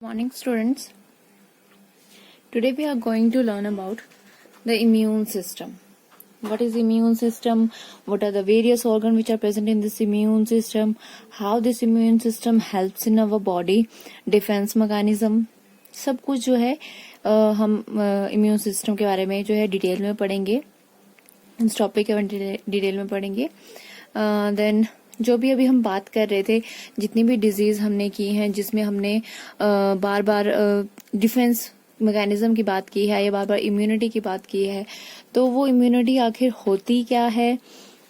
Morning students. Today we are going to learn about the immune system. What is immune system? What are the various organs which are present in this immune system? How this immune system helps in our body? Defense mechanism. सब कुछ जो है हम immune system के बारे में जो है डिटेल में पढ़ेंगे. इस टॉपिक के डिटेल में पढ़ेंगे. देन जो भी अभी हम बात कर रहे थे, जितनी भी डिजीज हमने की हैं, जिसमें हमने बार बार डिफेंस मैकेनिज्म की बात की है या बार बार इम्यूनिटी की बात की है, तो वो इम्यूनिटी आखिर होती क्या है,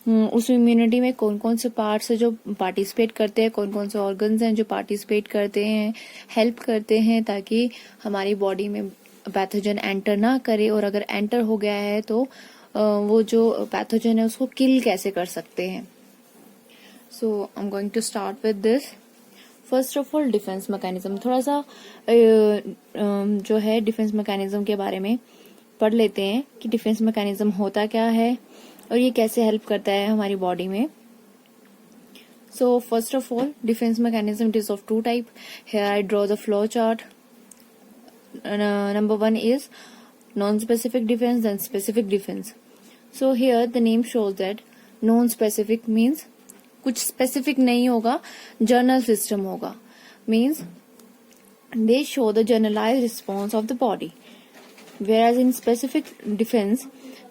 उस इम्यूनिटी में कौन कौन से पार्ट्स है जो पार्टिसिपेट करते हैं, कौन कौन से ऑर्गन्स हैं जो पार्टिसिपेट करते हैं, हेल्प करते हैं ताकि हमारी बॉडी में पैथोजन एंटर ना करे, और अगर एंटर हो गया है तो वो जो पैथोजन है उसको किल कैसे कर सकते हैं. So I'm going to start with this. First of all, defence mechanism. थोड़ा सा जो है डिफेंस मैकेनिज्म के बारे में पढ़ लेते हैं कि डिफेंस मैकेनिज्म होता क्या है और ये कैसे हेल्प करता है हमारी बॉडी में. So first of all, defense mechanism is of two type. Here I draw the flow chart. Number one is non-specific defense and specific defense. So here the name shows that non-specific means कुछ specific नहीं होगा, general system होगा. Means they show the generalise response of the body, whereas in specific defence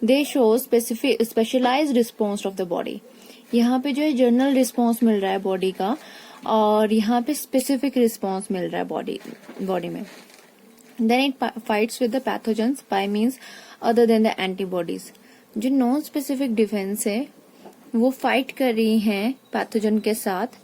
they show specialise response of the body. यहाँ पे जो है general response मिल रहा है बॉडी का, और यहाँ पे स्पेसिफिक रिस्पॉन्स मिल रहा है बॉडी में. Then it fights with the pathogens by means other than the antibodies. जो नॉन स्पेसिफिक डिफेंस है वो फाइट कर रही हैं पैथोजन के साथ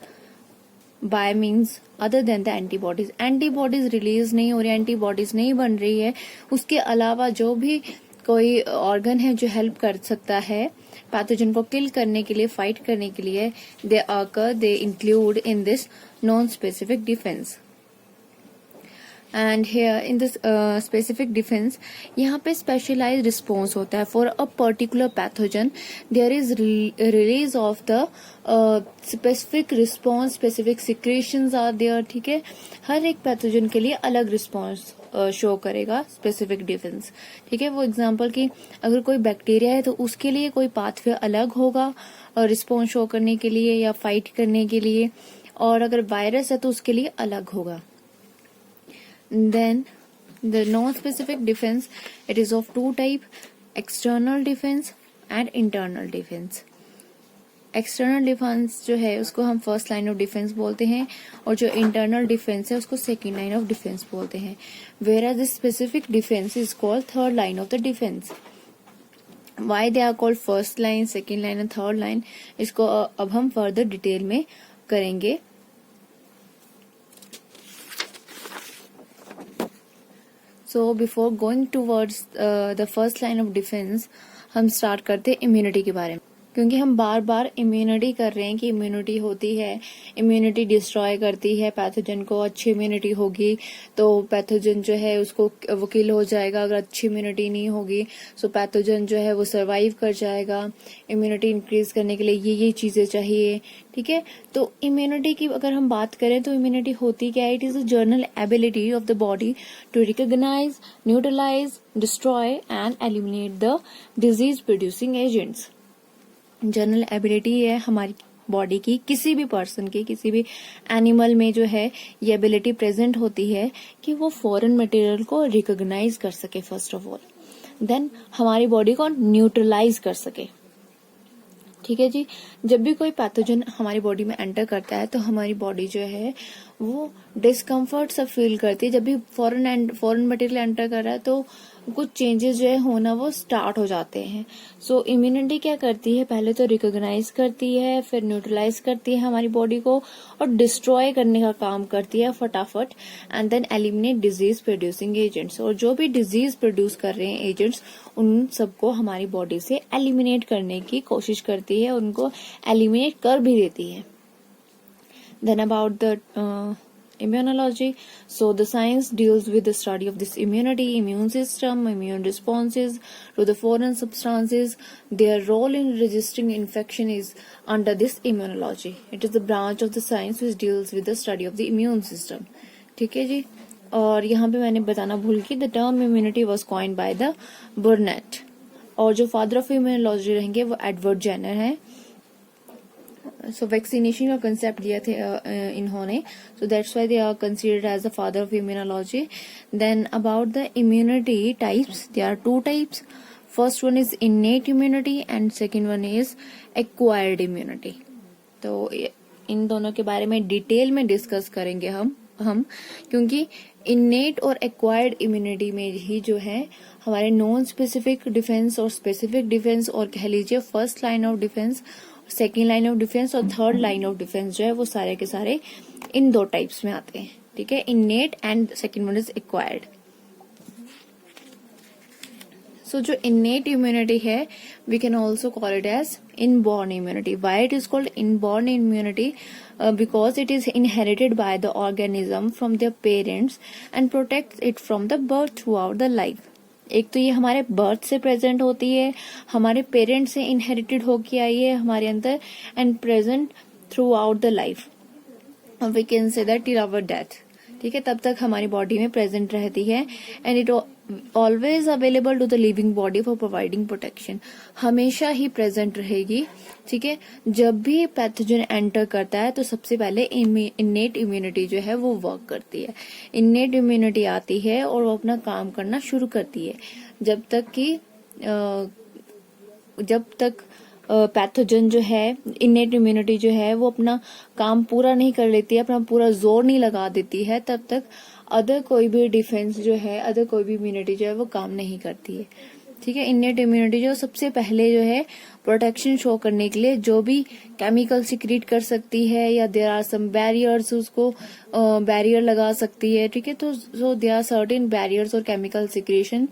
by means other than the antibodies. Antibodies release नहीं हो रही, एंटीबॉडीज नहीं बन रही है. उसके अलावा जो भी कोई ऑर्गन है जो हेल्प कर सकता है पैथोजन को किल करने के लिए, फाइट करने के लिए, they include in this non specific defence. And here in this specific defence यहाँ पे स्पेशलाइज रिस्पॉन्स होता है for a particular pathogen. There is release of the specific response, specific secretions are there. ठीक है, हर एक पैथोजन के लिए अलग रिस्पॉन्स शो करेगा स्पेसिफिक डिफेंस. ठीक है, वो एग्जांपल की अगर कोई बैक्टीरिया है तो उसके लिए कोई पाथवे अलग होगा रिस्पॉन्स शो करने के लिए या फाइट करने के लिए, और अगर वायरस है तो उसके लिए अलग होगा. Then the non-specific defense, it is of two type, external defense and internal defense. External defense जो है उसको हम फर्स्ट लाइन ऑफ डिफेंस बोलते हैं, और जो इंटरनल डिफेंस है उसको सेकेंड लाइन ऑफ डिफेंस बोलते हैं. Whereas the specific defense is called third line of the defense. Why they are called first line, second line and third line, इसको अब हम फर्दर डिटेल में करेंगे. So before going towards the first line of defense, हम start करते हैं immunity के बारे में, क्योंकि हम बार बार इम्यूनिटी कर रहे हैं कि इम्यूनिटी होती है, इम्यूनिटी डिस्ट्रॉय करती है पैथोजन को. अच्छी इम्यूनिटी होगी तो पैथोजन जो है उसको वो किल हो जाएगा. अगर अच्छी इम्यूनिटी नहीं होगी तो पैथोजन जो है वो सर्वाइव कर जाएगा. इम्यूनिटी इंक्रीज करने के लिए ये चीजें चाहिए. ठीक है, तो इम्यूनिटी की अगर हम बात करें तो इम्यूनिटी होती क्या है? It is a general ability of the body to recognise, neutralise, destroy and eliminate the disease producing agents. General ability है हमारी बॉडी की, किसी भी पर्सन की, किसी भी एनिमल में जो है ये एबिलिटी प्रेजेंट होती है कि वो फॉरेन मटेरियल को रिकॉग्नाइज कर सके फर्स्ट ऑफ ऑल, देन हमारी बॉडी को न्यूट्रलाइज कर सके. ठीक है जी, जब भी कोई पैथोजन हमारी बॉडी में एंटर करता है तो हमारी बॉडी जो है वो डिस्कम्फर्ट सब फील करती है. जब भी फॉरेन मटेरियल एंटर कर रहा है तो कुछ चेंजेस जो है होना वो स्टार्ट हो जाते हैं. सो इम्यूनिटी क्या करती है? पहले तो रिकॉग्नाइज करती है, फिर न्यूट्रलाइज करती है हमारी बॉडी को, और डिस्ट्रॉय करने का काम करती है फटाफट, and then eliminate disease producing agents. और जो भी डिजीज प्रोड्यूस कर रहे हैं एजेंट्स, उन सबको हमारी बॉडी से एलिमिनेट करने की कोशिश करती है, उनको एलिमिनेट कर भी देती है. Then about the immunology. So the science deals with the study of this immunity, immune system, immune responses to the foreign substances. Their role in resisting infection is under this immunology. It is the branch of the science which deals with the study of the immune system. ठीक है जी. और यहाँ पे मैंने बताना भूल गई, the term immunity was coined by the बर्नेट, और जो फादर ऑफ इम्यूनोलॉजी रहेंगे वो एडवर्ड जेनर हैं। सो वैक्सीनेशन का कंसेप्ट दिया थे इन्होंने, so that's why they are considered as the father of immunology. Then about the immunity types, there are two types. First one is innate immunity and second one is acquired immunity. तो इन दोनों के बारे में detail में discuss करेंगे हम क्योंकि इनेट और एक्वायर्ड इम्यूनिटी में ही जो है हमारे नॉन स्पेसिफिक डिफेंस और स्पेसिफिक डिफेंस, और कह लीजिए first line of defence, second line of defence और थर्ड लाइन ऑफ डिफेंस जो है वो सारे के सारे इन दो टाइप्स में आते हैं। ठीक है, innate and second one is acquired. So जो इनेट इम्यूनिटी है we can also call it as inborn immunity. Why it is called inborn immunity? Because it is inherited by the organism from their parents and protects it from the birth throughout the life. एक तो ये हमारे birth से present होती है, हमारे parents से inherited होके आई है हमारे अंदर, and present throughout the life, we can say that till our death. ठीक है, तब तक हमारी बॉडी में प्रेजेंट रहती है, and it always available to the living body for providing protection, हमेशा ही प्रेजेंट रहेगी। ठीक है, जब भी पैथोजन एंटर करता है तो सबसे पहले इनेट इम्यूनिटी जो है वो वर्क करती है। इनेट इम्यूनिटी आती है और वो अपना काम करना शुरू करती है जब तक पैथोजन जो है, इनेट इम्यूनिटी जो है वो अपना काम पूरा नहीं कर लेती है, अपना पूरा जोर नहीं लगा देती है, तब तक अदर कोई भी डिफेंस जो है, अदर कोई भी इम्यूनिटी जो है वो काम नहीं करती है। ठीक है, इनेट इम्यूनिटी जो सबसे पहले जो है प्रोटेक्शन शो करने के लिए जो भी केमिकल सिक्रीट कर सकती है, या देयर आर सम बैरियर्स, उसको बैरियर लगा सकती है। ठीक है, तो so there are certain barriers और chemical secretion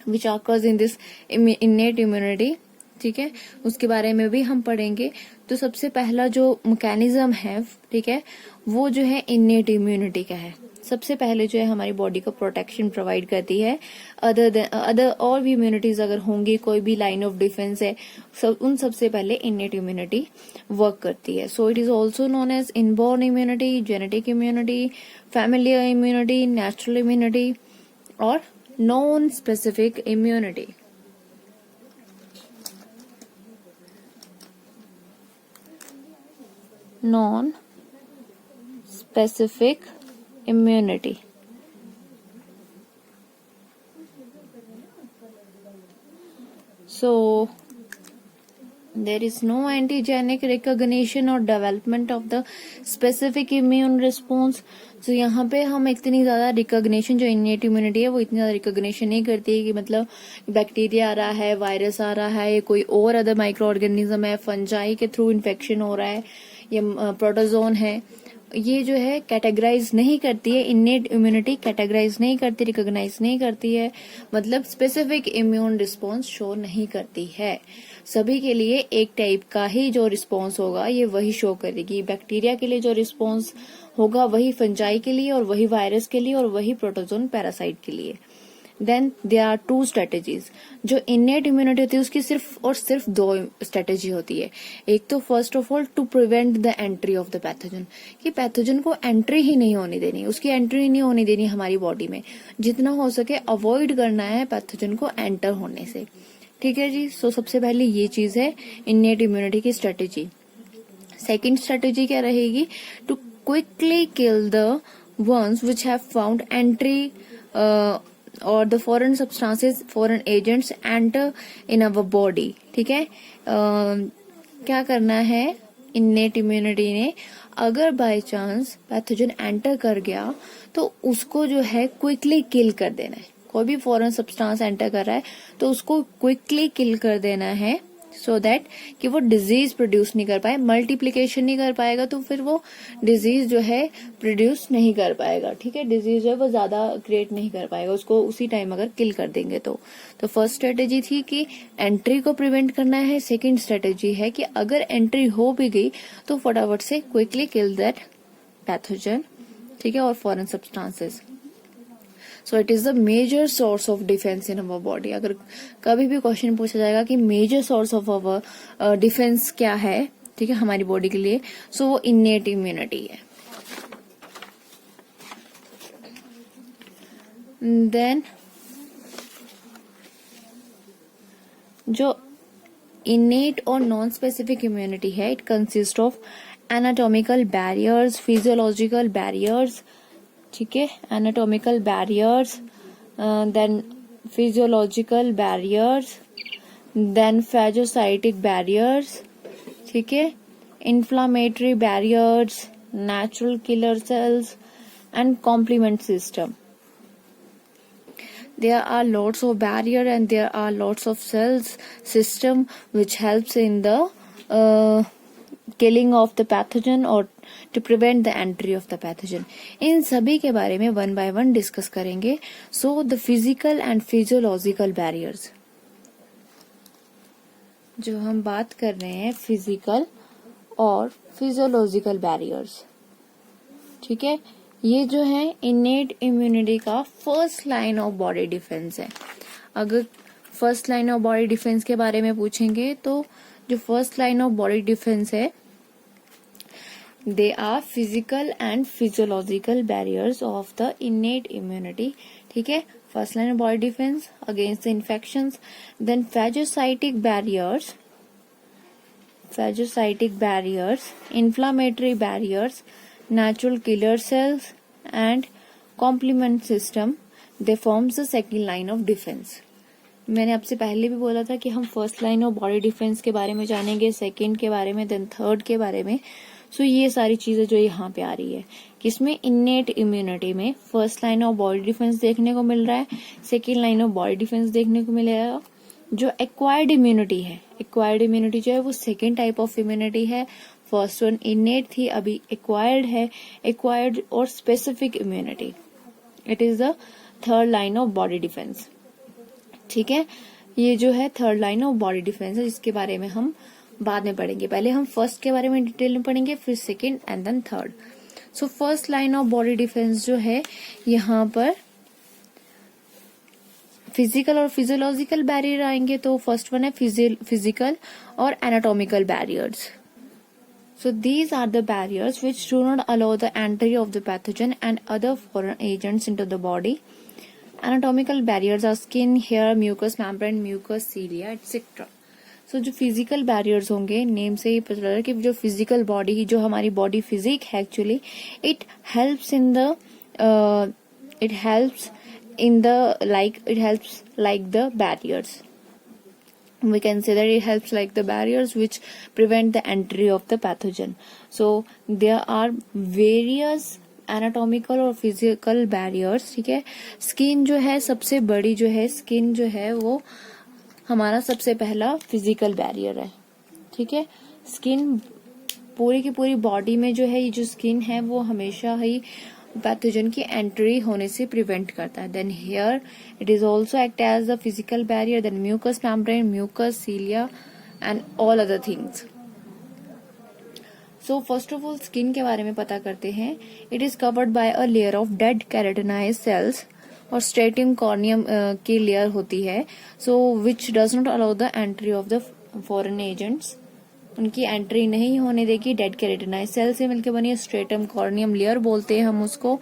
which occurs in this innate immunity. ठीक है, उसके बारे में भी हम पढ़ेंगे। तो सबसे पहला जो मैकेनिज्म है, ठीक है, वो जो है इनेट इम्यूनिटी का है। सबसे पहले जो है हमारी बॉडी को प्रोटेक्शन प्रोवाइड करती है। अदर और भी इम्यूनिटीज अगर होंगी, कोई भी लाइन ऑफ डिफेंस है, उन सबसे पहले इनेट इम्यूनिटी वर्क करती है। So it is also known as inborn immunity, genetic immunity, familiar immunity, natural immunity और non specific immunity. Non specific immunity. So there is no antigenic recognition or development of the specific immune response. So यहाँ पे हम इतनी ज्यादा recognition, जो innate immunity है वो इतनी ज्यादा रिकॉग्निशन नहीं करती है कि मतलब बैक्टीरिया आ रहा है, वायरस आ रहा है, कोई और अदर माइक्रो ऑर्गेनिज्म है, फंजाई के थ्रू इन्फेक्शन हो रहा है, या प्रोटोजोन है, ये जो है कैटेगराइज नहीं करती है। इनेट इम्यूनिटी कैटेगराइज नहीं करती, रिकॉग्नाइज नहीं करती है, मतलब स्पेसिफिक इम्यून रिस्पॉन्स शो नहीं करती है। सभी के लिए एक टाइप का ही जो रिस्पॉन्स होगा ये वही शो करेगी। बैक्टीरिया के लिए जो रिस्पॉन्स होगा वही फंजाई के लिए, और वही वायरस के लिए, और वही प्रोटोजोन पैरासाइट के लिए। Then there are two strategies. जो इनेट इम्यूनिटी होती है उसकी सिर्फ और सिर्फ दो स्ट्रेटेजी होती है। एक तो first of all to prevent the entry of the pathogen, कि पैथोजन को एंट्री ही नहीं होने देनी, उसकी एंट्री नहीं होने देनी हमारी बॉडी में, जितना हो सके अवॉइड करना है पैथोजन को एंटर होने से। ठीक है जी, सो सबसे पहले ये चीज है इनेट इम्यूनिटी की स्ट्रेटेजी। सेकेंड स्ट्रेटेजी क्या रहेगी? To quickly kill the ones which have found entry और the foreign substances, foreign agents enter in our body. ठीक है, क्या करना है इनेट इम्यूनिटी ने? अगर बाय चांस पैथोजन एंटर कर गया तो उसको जो है क्विकली किल कर देना है। कोई भी फॉरेन सब्सटेंस एंटर कर रहा है तो उसको क्विकली किल कर देना है, सो दैट कि वो डिजीज प्रोड्यूस नहीं कर पाए, मल्टीप्लीकेशन नहीं कर पाएगा, तो फिर वो डिजीज जो है प्रोड्यूस नहीं कर पाएगा। ठीक है, डिजीज जो है वो ज्यादा क्रिएट नहीं कर पाएगा, उसको उसी टाइम अगर किल कर देंगे तो फर्स्ट स्ट्रेटेजी थी कि एंट्री को प्रिवेंट करना है। सेकेंड स्ट्रेटेजी है कि अगर एंट्री हो भी गई तो फटाफट से क्विकली किल दैट पैथोजन। ठीक है, और foreign substances. So it is the major source of defence in our body. अगर कभी भी क्वेश्चन पूछा जाएगा कि major source of our defence क्या है, ठीक है, हमारी बॉडी के लिए, सो वो इनेट इम्यूनिटी है। देन जो innate और नॉन स्पेसिफिक इम्यूनिटी है, it consist of anatomical barriers, physiological barriers, ठीक है, anatomical barriers, then physiological barriers, then phagocytic barriers, ठीक है, inflammatory barriers, natural killer cells and complement system. There are lots of barrier and there are lots of cells system which helps in the killing of the pathogen or to prevent the entry of the pathogen. इन सभी के बारे में one by one discuss करेंगे. So the physical and physiological barriers, जो हम बात कर रहे हैं फिजिकल और फिजियोलॉजिकल बैरियर्स, ठीक है, ये जो है इनेट इम्यूनिटी का first line of body defence है. अगर first line of body defence के बारे में पूछेंगे तो जो first line of body defence है, they are physical and physiological barriers of the innate immunity, ठीक है. First line of body defence against the infections, then phagocytic barriers, inflammatory barriers, natural killer cells and complement system, they forms the second line of defense. मैंने आपसे पहले भी बोला था कि हम first line of body defence के बारे में जानेंगे, सेकंड के बारे में, देन थर्ड के बारे में. सो ये सारी चीजें जो यहाँ पे आ रही है, किसमें, इनेट इम्यूनिटी में first line of body defence देखने को मिल रहा है, second line of body defence देखने को मिलेगा. जो एक्वायर्ड इम्यूनिटी है, एक्वायर्ड इम्यूनिटी जो है वो सेकेंड टाइप ऑफ इम्यूनिटी है. फर्स्ट वन इनेट थी, अभी एक्वायर्ड है. एक्वायर्ड और specific immunity, it is the third line of body defence, ठीक है. ये जो है third line of body defence है, जिसके बारे में हम बाद में पढ़ेंगे. पहले हम फर्स्ट के बारे में डिटेल में पढ़ेंगे, फिर second and then third. So first line of body defence जो है, यहाँ पर फिजिकल और फिजियोलॉजिकल बैरियर आएंगे. तो फर्स्ट वन है फिजिकल और anatomical barriers. So these are the barriers which do not allow the entry of the pathogen and other foreign agents into the body. Anatomical barriers are skin, hair, mucus membrane, mucus cilia etcetera. So जो physical barriers होंगे, name से ही पता चल रहा है कि जो physical body, जो हमारी बॉडी फिजिक है actually, it helps like the barriers. We can say that it helps like the barriers which prevent the entry of the pathogen. So there are various anatomical और physical barriers, ठीक है. Skin जो है सबसे बड़ी, जो है स्किन जो है वो हमारा सबसे पहला फिजिकल बैरियर है, ठीक है. स्किन पूरी की पूरी बॉडी में जो है, ये जो स्किन है वो हमेशा ही पैथोजन की एंट्री होने से प्रिवेंट करता है. Then hair, it is also act as the physical barrier. Then mucus membrane, mucus cilia and all other things. So first of all skin के बारे में पता करते हैं. It is covered by a layer of dead keratinize cells और stratum corneum की layer होती है. So which does not allow the entry of the foreign agents, उनकी एंट्री नहीं होने देगी. डेड केराटिनाइज सेल से मिलकर बनी स्ट्रेटम कॉर्नियम लेयर बोलते हैं हम उसको.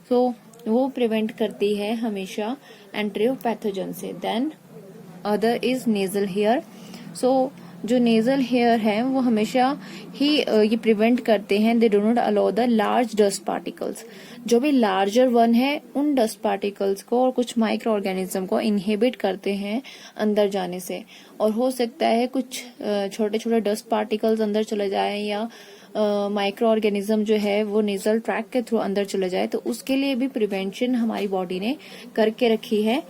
तो वो प्रिवेंट करती है हमेशा एंट्री ऑफ पैथोजन से. Then other is nasal hair. So जो नेजल हेयर है वो हमेशा ही ये प्रिवेंट करते हैं. They do not allow the large dust particles. जो भी लार्जर वन है उन डस्ट पार्टिकल्स को और कुछ माइक्रो ऑर्गेनिज्म को इनहिबिट करते हैं अंदर जाने से. और हो सकता है कुछ छोटे छोटे डस्ट पार्टिकल्स अंदर चले जाए या माइक्रो ऑर्गेनिज्म जो है वो नेजल ट्रैक के थ्रू अंदर चले जाए. तो उसके लिए भी प्रिवेंशन हमारी बॉडी ने करके रखी है.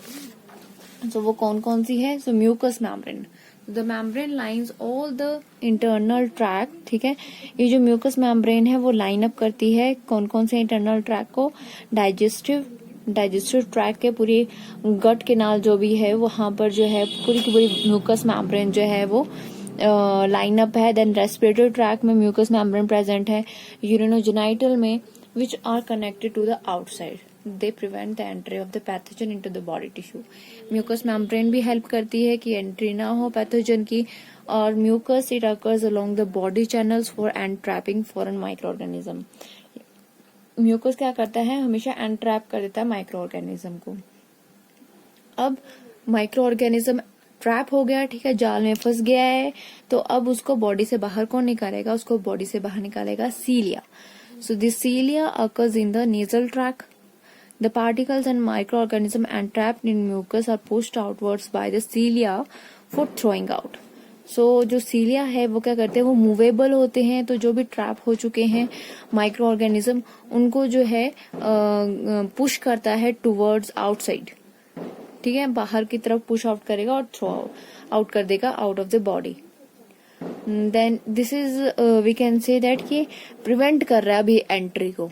तो वो कौन कौन सी है? So mucus membrane. The membrane lines all the internal tract, ठीक है. ये जो म्यूकस मेम्ब्रेन है वो लाइन अप करती है कौन कौन से इंटरनल ट्रैक को? डाइजेस्टिव ट्रैक के पूरी गट केनाल जो भी है वहां पर जो है पूरी की पूरी म्यूकस मेम्ब्रेन जो है वो लाइन अप है. देन रेस्पिरेटरी ट्रैक में म्यूकस मेम्ब्रेन प्रेजेंट है. यूरिनोजेनाइटल में which are connected to the outside, they prevent the entry of the pathogen into the body tissue. Mucus membrane भी हेल्प करती है कि एंट्री ना हो पैथोजन की. और mucus it occurs along the body channels for and trapping foreign micro organism. Mucus क्या करता है, हमेशा एंट्रैप कर देता है माइक्रो ऑर्गेनिज्म को। अब माइक्रो ऑर्गेनिज्म ट्रैप हो गया, ठीक है, जाल में फंस गया है, तो अब उसको बॉडी से बाहर कौन निकालेगा, उसको बॉडी से बाहर निकालेगा cilia. So this cilia occurs in the nasal tract. The particles and microorganisms entrapped in mucus are pushed outwards by the cilia for throwing out. So जो सीलिया है वो क्या करते हैं, वो मूवेबल होते हैं, तो जो भी ट्रैप हो चुके हैं माइक्रो ऑर्गेनिज्म उनको जो है पुश करता है टुवर्ड्स आउटसाइड, ठीक है, बाहर की तरफ पुश आउट करेगा और थ्रो आउट कर देगा out of the body. Then this is we can say that कि प्रिवेंट कर रहा है अभी एंट्री को,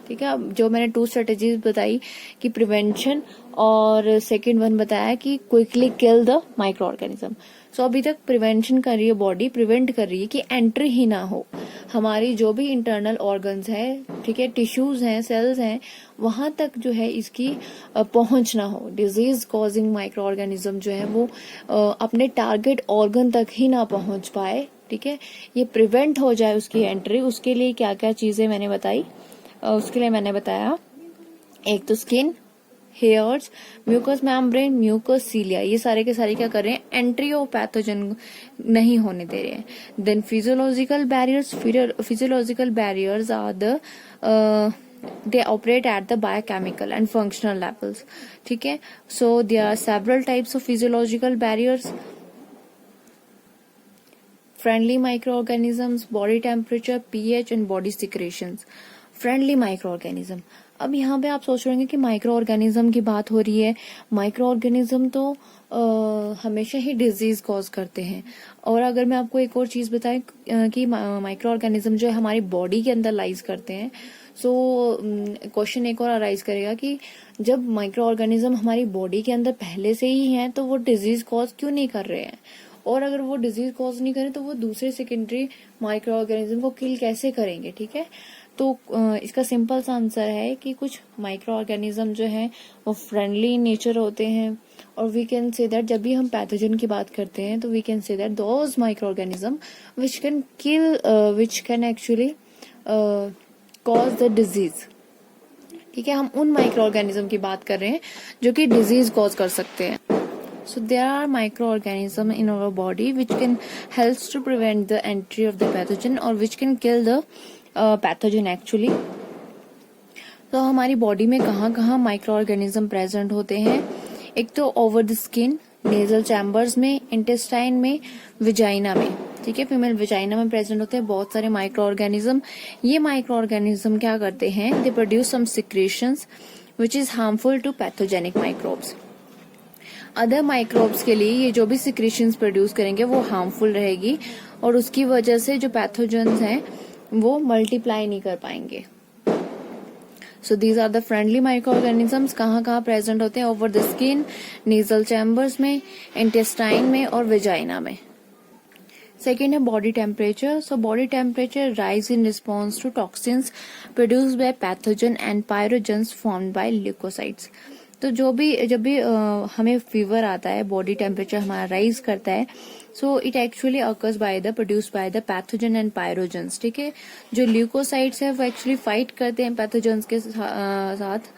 ठीक है। जो मैंने 2 स्ट्रेटेजीज बताई कि प्रिवेंशन और सेकंड वन बताया कि quickly kill the microorganism. So अभी तक प्रिवेंशन कर रही है बॉडी, प्रिवेंट कर रही है कि एंट्री ही ना हो, हमारी जो भी इंटरनल ऑर्गन्स है, ठीक है, टिश्यूज हैं, सेल्स हैं, वहां तक जो है इसकी पहुंच ना हो। डिजीज कॉजिंग माइक्रो ऑर्गेनिज्म जो है वो अपने टारगेट ऑर्गन तक ही ना पहुंच पाए, ठीक है, ये प्रिवेंट हो जाए उसकी एंट्री। उसके लिए क्या क्या चीजें मैंने बताई, उसके लिए मैंने बताया, एक तो skin, hairs, mucus membrane, mucus cilia, ये सारे के सारे क्या कर रहे हैं, एंट्री ऑफ पैथोजन नहीं होने दे रहे हैं। Then physiological barriers are the they operate at the biochemical and functional levels, ठीक है। So there are several types of physiological barriers: friendly microorganisms, body temperature, pH and body secretions। Friendly micro organism, अब यहाँ पे आप सोच रहे होंगे कि माइक्रो ऑर्गेनिज्म की बात हो रही है, माइक्रो ऑर्गेनिज्म तो हमेशा ही डिजीज कॉज करते हैं। और अगर मैं आपको एक और चीज बताएं कि माइक्रो ऑर्गेनिज्म जो है हमारी बॉडी के अंदर लाइज करते हैं, सो क्वेश्चन एक और अराइज करेगा कि जब माइक्रो ऑर्गेनिज्म हमारी बॉडी के अंदर पहले से ही हैं तो वो डिजीज कॉज क्यों नहीं कर रहे हैं, और अगर वो डिजीज कॉज नहीं करें तो वो दूसरे सेकेंडरी माइक्रो ऑर्गेनिज्म को किल कैसे करेंगे, ठीक है। तो इसका सिंपल सा आंसर है कि कुछ माइक्रो ऑर्गेनिज्म जो है वो फ्रेंडली नेचर होते हैं, और वी कैन से दैट जब भी हम पैथोजन की बात करते हैं तो we can say that those micro organism which can kill, which can actually cause the disease, ठीक है। हम उन माइक्रो ऑर्गेनिज्म की बात कर रहे हैं जो कि डिजीज कॉज कर सकते हैं। So there are microorganisms in our body which can helps to prevent the entry of the pathogen or which can kill the pathogen actually. तो हमारी बॉडी में कहाँ कहाँ माइक्रो ऑर्गेनिज्म प्रेजेंट होते हैं, एक तो over the skin, nasal chambers में, इंटेस्टाइन में, विजाइना में, ठीक है, फीमेल विजाइना में प्रेजेंट होते हैं बहुत सारे माइक्रो ऑर्गेनिज्म। ये माइक्रो ऑर्गेनिज्म क्या करते हैं, they produce some secretions which is harmful to pathogenic microbes. Other microbes के लिए ये जो भी सिक्रेशंस प्रोड्यूस करेंगे वो हार्मफुल रहेगी, और उसकी वजह से जो पैथोजेंस हैं वो मल्टीप्लाई नहीं कर पाएंगे। So these are the friendly micro organisms. कहाँ कहाँ प्रेजेंट होते हैं, over the skin, nasal chambers में, इंटेस्टाइन में और वेजाइना में। सेकेंड है body temperature. So body temperature rise in response to toxins produced by pathogen and pyrogens formed by leucocytes. तो जब भी हमें फीवर आता है, बॉडी टेम्परेचर हमारा राइज करता है, so it actually occurs by the produced by the pathogen and pyrogens, ठीक है। जो ल्यूकोसाइट्स है वो एक्चुअली फाइट करते हैं पैथोजेंस के साथ,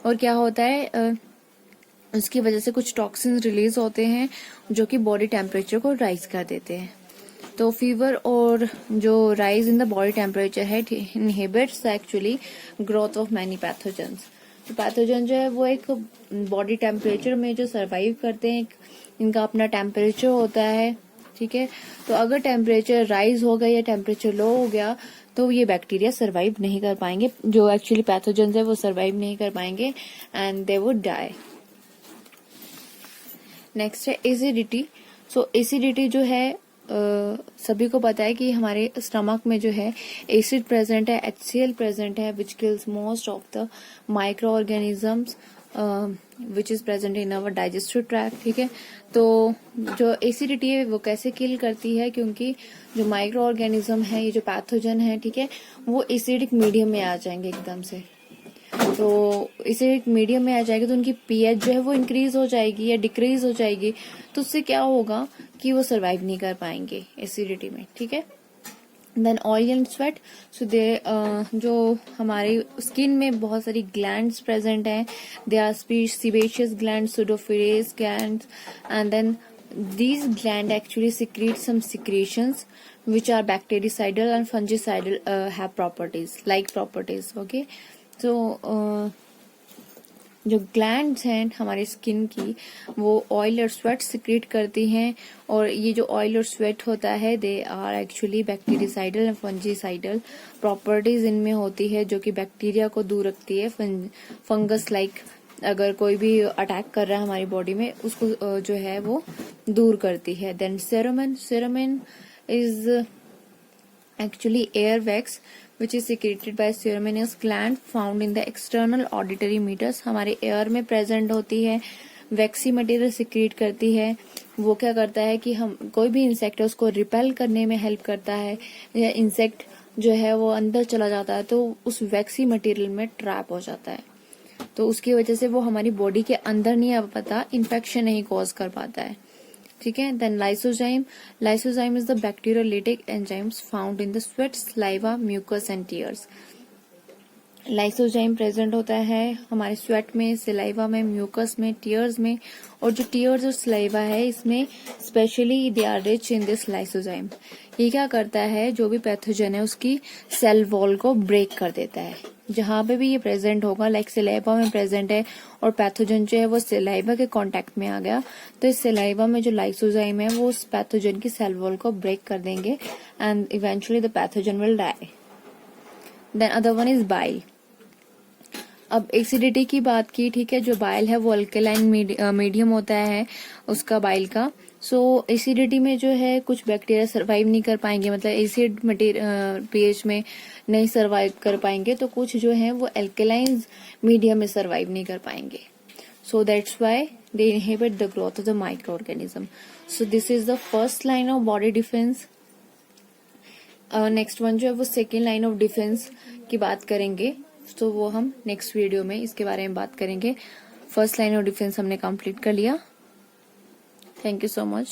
और क्या होता है, उसकी वजह से कुछ टॉक्सिन्स रिलीज होते हैं जो कि बॉडी टेम्परेचर को राइज कर देते हैं। तो फीवर और जो rise in the body temperature है inhibits actually growth of many pathogens. तो पैथोजन जो है वो एक बॉडी टेम्परेचर में जो सरवाइव करते हैं, इनका अपना टेम्परेचर होता है, ठीक है। तो अगर टेम्परेचर राइज हो गया या टेम्परेचर लो हो गया तो ये बैक्टीरिया सरवाइव नहीं कर पाएंगे, जो एक्चुअली पैथोजेंस है वो सरवाइव नहीं कर पाएंगे and they would die. Next है एसिडिटी। सो एसिडिटी जो है सभी को पता है कि हमारे स्टमक में जो है एसिड प्रेजेंट है, HCl प्रेजेंट है विच kills most of the micro organisms which is present in our digestive tract, ठीक है। तो जो एसिडिटी है वो कैसे किल करती है, क्योंकि जो माइक्रो ऑर्गेनिज्म है, ये जो पैथोजन है, ठीक है, वो एसिडिक मीडियम में आ जाएंगे एकदम से। तो एसिडिक मीडियम में आ जाएगी तो उनकी pH जो है वो इंक्रीज हो जाएगी या डिक्रीज हो जाएगी, तो उससे क्या होगा कि वो सरवाइव नहीं कर पाएंगे एसिडिटी में, ठीक है। Then oil and sweat, so they जो हमारी स्किन में बहुत सारी ग्लैंड्स प्रेजेंट हैं, they are sebaceous glands, pseudophilous glands, and then these glands actually secrete some secretions which are bactericidal and fungicidal, have properties, like properties. Okay, so जो glands हैं हमारी skin की, वो ऑयल और स्वेट सिक्रेट करती हैं, और ये जो ऑयल और स्वेट होता है they are actually bactericidal and fungicidal properties इनमें होती है, जो कि बैक्टीरिया को दूर रखती है, फंगस लाइक अगर कोई भी अटैक कर रहा है हमारी बॉडी में उसको जो है वो दूर करती है. Then cerumen is actually air wax which is secreted by cereminous gland found in the external auditory meatus. हमारे एयर में प्रेजेंट होती है, वैक्सी मटेरियल सिक्रेट करती है. वो क्या करता है कि हम कोई भी इंसेक्ट है उसको रिपेल करने में हेल्प करता है, या इंसेक्ट जो है वो अंदर चला जाता है तो उस वैक्सी मटेरियल में ट्रैप हो जाता है, तो उसकी वजह से वो हमारी बॉडी के अंदर नहीं आ पाता, इन्फेक्शन नहीं कॉज कर पाता है. ठीक है. Then lysozyme is the bacteriolytic enzymes found in the sweat, saliva, mucus and tears. Lysozyme present होता है हमारे स्वेट में, सलाइवा में, म्यूकस में, टीयर्स में, और जो टीयर्स और सलाइवा है इसमें specially they are rich in this lysozyme. ये क्या करता है, जो भी पैथोजन है उसकी सेल वॉल को ब्रेक कर देता है. जहां पे भी ये प्रेजेंट होगा, लाइक सलाइवा में प्रेजेंट है और पैथोजन जो है वो सलाइवा के कांटेक्ट में आ गया, तो इस सलाइवा में जो लाइसोजाइम है वो उस पैथोजन की सेल वॉल को ब्रेक कर देंगे and eventually the pathogen will die. Then other one is bile. अब एसिडिटी की बात की, ठीक है, जो बाइल है वो अल्कलाइन मीडियम होता है उसका बाइल का. सो एसिडिटी में जो है कुछ बैक्टीरिया सरवाइव नहीं कर पाएंगे, मतलब एसिड पीएच में नहीं सरवाइव कर पाएंगे, तो कुछ जो है वो अल्कलाइन मीडियम में सरवाइव नहीं कर पाएंगे. सो that's why they inhibit the growth of the microorganism. So this is the first line of body defence. Next one जो है वो सेकेंड लाइन ऑफ डिफेंस की बात करेंगे, तो वो हम नेक्स्ट वीडियो में इसके बारे में बात करेंगे. फर्स्ट लाइन ऑफ डिफेंस हमने कंप्लीट कर लिया. Thank you so much.